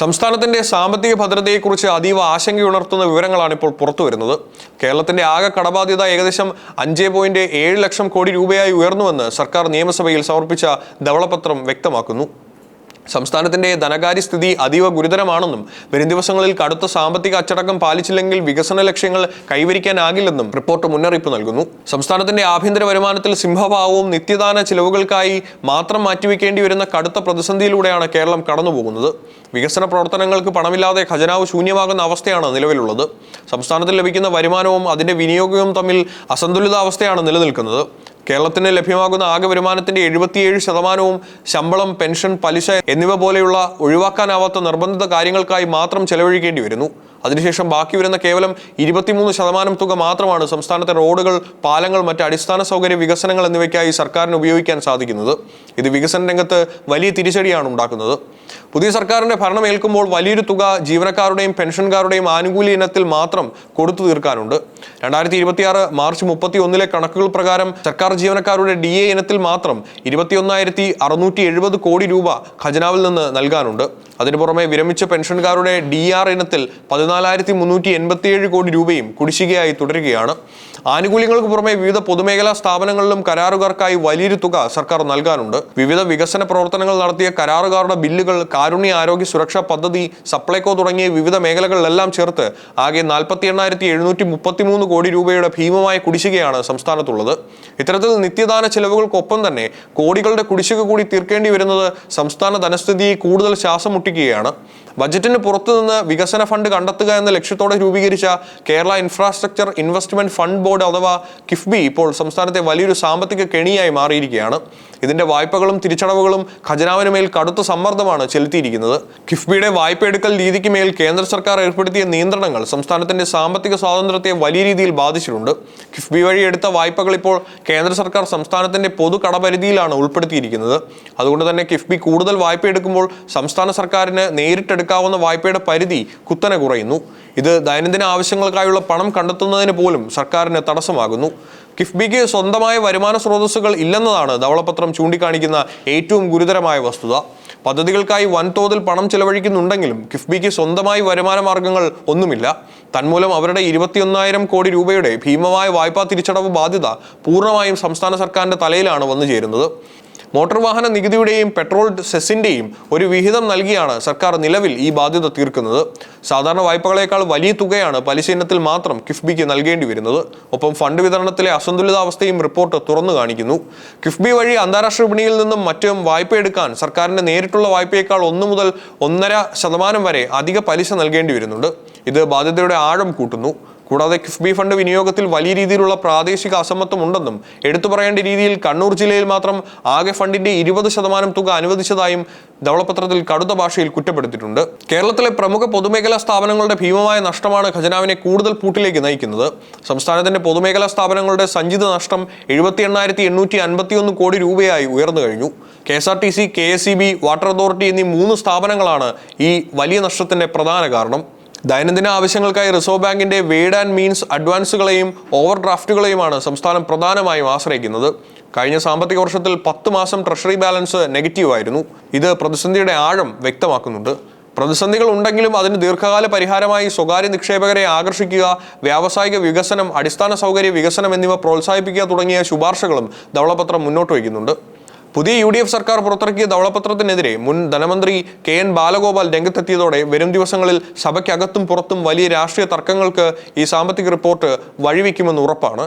സംസ്ഥാനത്തിന്റെ സാമ്പത്തിക ഭദ്രതയെക്കുറിച്ച് അതീവ ആശങ്കയുണർത്തുന്ന വിവരങ്ങളാണ് ഇപ്പോൾ പുറത്തുവരുന്നത്. കേരളത്തിന്റെ ആകെ കടബാധ്യത ഏകദേശം 5.7 ലക്ഷം കോടി രൂപയായി ഉയർന്നുവെന്ന് സർക്കാർ നിയമസഭയിൽ സമർപ്പിച്ച ധവളപത്രം വ്യക്തമാക്കുന്നു. സംസ്ഥാനത്തിന്റെ ധനകാര്യസ്ഥിതി അതീവ ഗുരുതരമാണെന്നും വരും ദിവസങ്ങളിൽ കടുത്ത സാമ്പത്തിക അച്ചടക്കം പാലിച്ചില്ലെങ്കിൽ വികസന ലക്ഷ്യങ്ങൾ കൈവരിക്കാനാകില്ലെന്നും റിപ്പോർട്ട് മുന്നറിയിപ്പ് നൽകുന്നു. സംസ്ഥാനത്തിന്റെ ആഭ്യന്തര വരുമാനത്തിൽ സിംഹഭാവവും നിത്യദാന ചിലവുകൾക്കായി മാത്രം മാറ്റിവെക്കേണ്ടി വരുന്ന കടുത്ത പ്രതിസന്ധിയിലൂടെയാണ് കേരളം കടന്നുപോകുന്നത്. വികസന പ്രവർത്തനങ്ങൾക്ക് പണമില്ലാതെ ഖജനാവ് ശൂന്യമാകുന്ന അവസ്ഥയാണ് നിലവിലുള്ളത്. സംസ്ഥാനത്തിൽ ലഭിക്കുന്ന വരുമാനവും അതിന്റെ വിനിയോഗവും തമ്മിൽ അസന്തുലിതാവസ്ഥയാണ് നിലനിൽക്കുന്നത്. കേരളത്തിന് ലഭ്യമാകുന്ന ആകെ വരുമാനത്തിന്റെ 77% ശമ്പളം, പെൻഷൻ, പലിശ എന്നിവ പോലെയുള്ള ഒഴിവാക്കാനാവാത്ത നിർബന്ധിത കാര്യങ്ങൾക്കായി മാത്രം ചെലവഴിക്കേണ്ടി വരുന്നു. അതിനുശേഷം ബാക്കി വരുന്ന കേവലം 23% തുക മാത്രമാണ് സംസ്ഥാനത്തെ റോഡുകൾ, പാലങ്ങൾ, മറ്റ് അടിസ്ഥാന സൗകര്യ വികസനങ്ങൾ എന്നിവയ്ക്കായി സർക്കാരിന് ഉപയോഗിക്കാൻ സാധിക്കുന്നത്. ഇത് വികസന രംഗത്ത് വലിയ തിരിച്ചടിയാണ് ഉണ്ടാക്കുന്നത്. പുതിയ സർക്കാരിന്റെ ഭരണം ഏൽക്കുമ്പോൾ വലിയൊരു തുക ജീവനക്കാരുടെയും പെൻഷൻകാരുടെയും ആനുകൂല്യ ഇനത്തിൽ മാത്രം കൊടുത്തു തീർക്കാനുണ്ട്. 2026 മാർച്ച് 31 കണക്കുകൾ പ്രകാരം സർക്കാർ ജീവനക്കാരുടെ DA ഇനത്തിൽ മാത്രം 21,670 കോടി രൂപ ഖജനാവിൽ നിന്ന് നൽകാനുണ്ട്. അതിനു പുറമെ വിരമിച്ച പെൻഷൻകാരുടെ DR ഇനത്തിൽ 14,387 കോടി രൂപയും കുടിശ്ശികയായി തുടരുകയാണ്. ആനുകൂല്യങ്ങൾക്ക് പുറമെ വിവിധ പൊതുമേഖലാ സ്ഥാപനങ്ങളിലും കരാറുകാർക്കായി വലിയൊരു തുക സർക്കാർ നൽകാനുണ്ട്. വിവിധ വികസന പ്രവർത്തനങ്ങൾ നടത്തിയ കരാറുകാരുടെ ബില്ലുകൾ, കാരുണ്യ ആരോഗ്യ സുരക്ഷാ പദ്ധതി, സപ്ലൈകോ തുടങ്ങിയ വിവിധ മേഖലകളിലെല്ലാം ചേർത്ത് ആകെ 48,733 കോടി രൂപയുടെ ഭീമമായ കുടിശ്ശികയാണ് സംസ്ഥാനത്തുള്ളത്. ഇത്തരത്തിൽ നിത്യദാന ചെലവുകൾക്കൊപ്പം തന്നെ കോടികളുടെ കുടിശ്ശിക കൂടി തീർക്കേണ്ടി വരുന്നത് സംസ്ഥാന ധനസ്ഥിതിയെ കൂടുതൽ ശ്വാസം മുട്ടിക്കുകയാണ്. ബജറ്റിന് പുറത്തുനിന്ന് വികസന ഫണ്ട് കണ്ടെത്തുക എന്ന ലക്ഷ്യത്തോടെ രൂപീകരിച്ച Kerala infrastructure investment fund board അഥവാ കിഫ്ബി ഇപ്പോൾ സംസ്ഥാനത്തെ വലിയൊരു സാമ്പത്തിക കെണിയായി മാറിയിരിക്കുകയാണ്. ഇതിന്റെ വായ്പകളും തിരിച്ചടവുകളും ഖജനാവിന് മേൽ കടുത്ത സമ്മർദ്ദമാണ് ചെലുത്തിയിരിക്കുന്നത്. കിഫ്ബിയുടെ വായ്പ എടുക്കൽ രീതിക്ക് മേൽ കേന്ദ്ര സർക്കാർ ഏർപ്പെടുത്തിയ നിയന്ത്രണങ്ങൾ സംസ്ഥാനത്തിന്റെ സാമ്പത്തിക സ്വാതന്ത്ര്യത്തെ വലിയ രീതിയിൽ ബാധിച്ചിട്ടുണ്ട്. കിഫ്ബി വഴി എടുത്ത വായ്പകൾ ഇപ്പോൾ കേന്ദ്ര സർക്കാർ സംസ്ഥാനത്തിന്റെ പൊതു കടപരിധിയിലാണ് ഉൾപ്പെടുത്തിയിരിക്കുന്നത്. അതുകൊണ്ട് തന്നെ കിഫ്ബി കൂടുതൽ വായ്പ എടുക്കുമ്പോൾ സംസ്ഥാന സർക്കാരിന് നേരിട്ടെടുക്കാവുന്ന വായ്പയുടെ പരിധി കുത്തനെ കുറയുന്നു. ഇത് ദൈനംദിന ആവശ്യങ്ങൾക്കായുള്ള പണം കണ്ടെത്തുന്നതിന് പോലും സർക്കാരിന് തടസ്സമാകുന്നു. കിഫ്ബിക്ക് സ്വന്തമായ വരുമാന സ്രോതസ്സുകൾ ഇല്ലെന്നതാണ് ധവളപത്രം ചൂണ്ടിക്കാണിക്കുന്ന ഏറ്റവും ഗുരുതരമായ വസ്തുത. പദ്ധതികൾക്കായി വൻതോതിൽ പണം ചെലവഴിക്കുന്നുണ്ടെങ്കിലും കിഫ്ബിക്ക് സ്വന്തമായി വരുമാന മാർഗങ്ങൾ ഒന്നുമില്ല. തന്മൂലം അവരുടെ 21,000 കോടി രൂപയുടെ ഭീമമായ വായ്പാ തിരിച്ചടവ് ബാധ്യത പൂർണ്ണമായും സംസ്ഥാന സർക്കാരിന്റെ തലയിലാണ് വന്നു ചേരുന്നത്. മോട്ടോർ വാഹന നികുതിയുടെയും പെട്രോൾ സെസ്സിന്റെയും ഒരു വിഹിതം നൽകിയാണ് സർക്കാർ നിലവിൽ ഈ ബാധ്യത തീർക്കുന്നത്. സാധാരണ വായ്പകളേക്കാൾ വലിയ തുകയാണ് പലിശ ഇനത്തിൽ മാത്രം കിഫ്ബിക്ക് നൽകേണ്ടി വരുന്നത്. ഒപ്പം ഫണ്ട് വിതരണത്തിലെ അസന്തുലിതാവസ്ഥയും റിപ്പോർട്ട് തുറന്നു കാണിക്കുന്നു. കിഫ്ബി വഴി അന്താരാഷ്ട്ര വിപണിയിൽ നിന്നും മറ്റും വായ്പ എടുക്കാൻ സർക്കാരിന്റെ നേരിട്ടുള്ള വായ്പയേക്കാൾ 1 മുതൽ 1.5% വരെ അധിക പലിശ നൽകേണ്ടി വരുന്നുണ്ട്. ഇത് ബാധ്യതയുടെ ആഴം കൂട്ടുന്നു. കൂടാതെ കിഫ്ബി ഫണ്ട് വിനിയോഗത്തിൽ വലിയ രീതിയിലുള്ള പ്രാദേശിക അസമത്വം ഉണ്ടെന്നും എടുത്തു പറയേണ്ട രീതിയിൽ കണ്ണൂർ ജില്ലയിൽ മാത്രം ആകെ ഫണ്ടിന്റെ 20% തുക അനുവദിച്ചതായും ധവളപത്രത്തിൽ കടുത്ത ഭാഷയിൽ കുറ്റപ്പെടുത്തിയിട്ടുണ്ട്. കേരളത്തിലെ പ്രമുഖ പൊതുമേഖലാ സ്ഥാപനങ്ങളുടെ ഭീമമായ നഷ്ടമാണ് ഖജനാവിനെ കൂടുതൽ പൂട്ടിലേക്ക് നയിക്കുന്നത്. സംസ്ഥാനത്തിന്റെ പൊതുമേഖലാ സ്ഥാപനങ്ങളുടെ സഞ്ചിത നഷ്ടം 78,851 കോടി രൂപയായി ഉയർന്നു കഴിഞ്ഞു. KSRTC, KSEB, വാട്ടർ അതോറിറ്റി എന്നീ 3 സ്ഥാപനങ്ങളാണ് ഈ വലിയ നഷ്ടത്തിന്റെ പ്രധാന കാരണം. ദൈനംദിന ആവശ്യങ്ങൾക്കായി റിസർവ് ബാങ്കിന്റെ വെയ്ഡ് ആൻഡ് മീൻസ് അഡ്വാൻസുകളെയും ഓവർ ഡ്രാഫ്റ്റുകളെയുമാണ് സംസ്ഥാനം പ്രധാനമായും ആശ്രയിക്കുന്നത്. കഴിഞ്ഞ സാമ്പത്തിക വർഷത്തിൽ 10 മാസം ട്രഷറി ബാലൻസ് നെഗറ്റീവായിരുന്നു. ഇത് പ്രതിസന്ധിയുടെ ആഴം വ്യക്തമാക്കുന്നുണ്ട്. പ്രതിസന്ധികൾ ഉണ്ടെങ്കിലും അതിന് ദീർഘകാല പരിഹാരമായി സ്വകാര്യ നിക്ഷേപകരെ ആകർഷിക്കുക, വ്യാവസായിക വികസനം, അടിസ്ഥാന സൗകര്യ വികസനം എന്നിവ പ്രോത്സാഹിപ്പിക്കുക തുടങ്ങിയ ശുപാർശകളും ധവളപത്രം മുന്നോട്ട് വയ്ക്കുന്നുണ്ട്. പുതിയ UDF സർക്കാർ പുറത്തിറക്കിയ ധവളപത്രത്തിനെതിരെ മുൻ ധനമന്ത്രി KN ബാലഗോപാൽ രംഗത്തെത്തിയതോടെ വരും ദിവസങ്ങളിൽ സഭയ്ക്കകത്തും പുറത്തും വലിയ രാഷ്ട്രീയ തർക്കങ്ങൾക്ക് ഈ സാമ്പത്തിക റിപ്പോർട്ട് വഴിവെക്കുമെന്ന് ഉറപ്പാണ്.